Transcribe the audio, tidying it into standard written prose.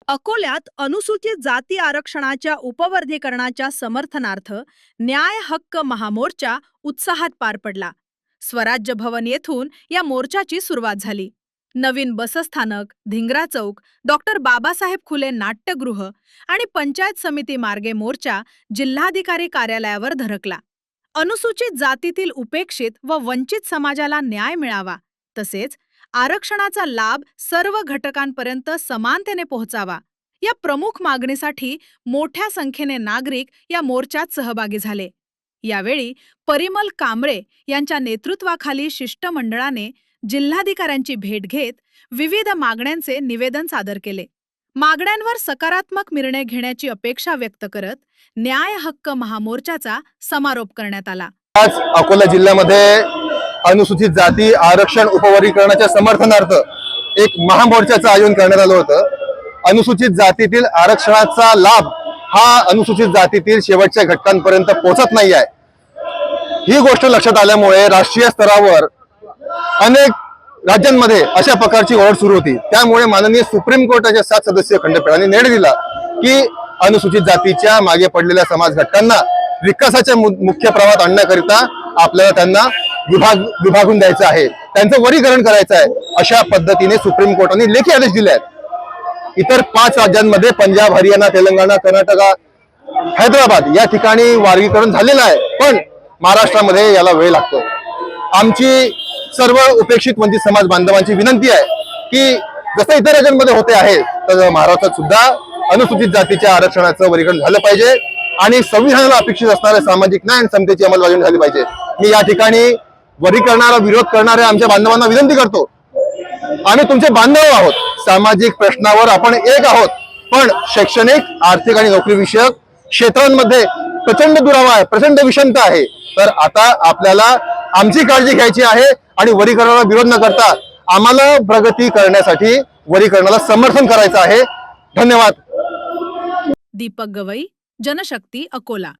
अकोल्यात अनुसूचित जाती आरक्षणाच्या उपवर्गीकरणाच्या समर्थनार्थ न्याय हक्क महामोर्चा उत्साहात पार पडला। स्वराज्य भवन येथून या मोर्चाची सुरुवात झाली। नवीन बसस्थानक, धिंगरा चौक, डॉक्टर बाबासाहेब खुले नाट्यगृह आणि पंचायत समिती मार्गे मोर्चा जिल्हाधिकारी कार्यालयावर धडकला। अनुसूचित जातीतील उपेक्षित व वंचित समाजाला न्याय मिळावा, तसेच आरक्षणाचा लाभ सर्व घटकांपर्यंत समानतेने पोहोचावा, या प्रमुख मागणीसाठी मोठ्या संख्येने नागरिक या मोर्चात सहभागी झाले। यावेळी परिमल कांबळे यांच्या नेतृत्वाखाली शिष्टमंडळाने जिल्हाधिकाऱ्यांची भेट घेत विविध मागण्यांचे निवेदन सादर केले। मागण्यांवर सकारात्मक निर्णय घेण्याची अपेक्षा व्यक्त करत न्याय हक्क महामोर्चाचा समारोप करण्यात आला। आज अकोला जिल्ह्यामध्ये अनुसूचित जाती आरक्षण उपवर्गीकरणाच्या समर्थनार्थ एक महामोर्चाचं आयोजन करण्यात आलं होतं। अनुसूचित जातीतील आरक्षणाचा लाभ हा अनुसूचित जातीतील शेवटच्या घटकांपर्यंत पोहोचत नाही आहे। ही गोष्ट लक्षात आल्यामुळे राष्ट्रीय स्तरावर अनेक राज्यांमध्ये अशा प्रकारची ओढ सुरू होती। त्यामुळे माननीय सुप्रीम कोर्टाच्या 7 सदस्यीय खंडपीठाने निर्णय दिला की अनुसूचित जातीच्या मागे पडलेल्या समाज घटकांना विकासाच्या मुख्य प्रवाहात आणण्याकरिता आपल्याला त्यांना विभागून द्यायचं आहे, त्यांचं वर्गीकरण करायचं आहे। अशा पद्धतीने सुप्रीम कोर्टाने लेखी आदेश दिले आहेत। इतर 5 राज्यांमध्ये पंजाब, हरियाणा, तेलंगणा, कर्नाटक, हैदराबाद या ठिकाणी वर्गीकरण झालेलं आहे, पण महाराष्ट्रामध्ये याला वेळ लागतो। आमची सर्व उपेक्षित वंचित समाज बांधवांची विनंती आहे की जसं इतर राज्यांमध्ये होते आहे तर महाराष्ट्रात सुद्धा अनुसूचित जातीच्या आरक्षणाचं वर्गीकरण झालं पाहिजे आणि संविधानाला अपेक्षित असणाऱ्या सामाजिक न्याय आणि समतेची अंमलबजावणी झाली पाहिजे। मी या ठिकाणी वर्गीकरणाला विरोध करणाऱ्या आमच्या बांधवांना विनंती करतो, आम्ही तुमचे बांधव आहोत, सामाजिक प्रश्नावर आपण एक आहोत, पण शैक्षणिक, आर्थिक आणि नोकरी विषयक क्षेत्रांमध्ये प्रचंड दुरावा आहे, प्रचंड विषमता आहे। तर आता आपल्याला आमची काळजी घ्यायची आहे आणि वर्गीकरणाला विरोध न करता आम्हाला प्रगती करण्यासाठी वर्गीकरणाला समर्थन करायचं आहे। धन्यवाद। दीपक गवई, जनशक्ती, अकोला।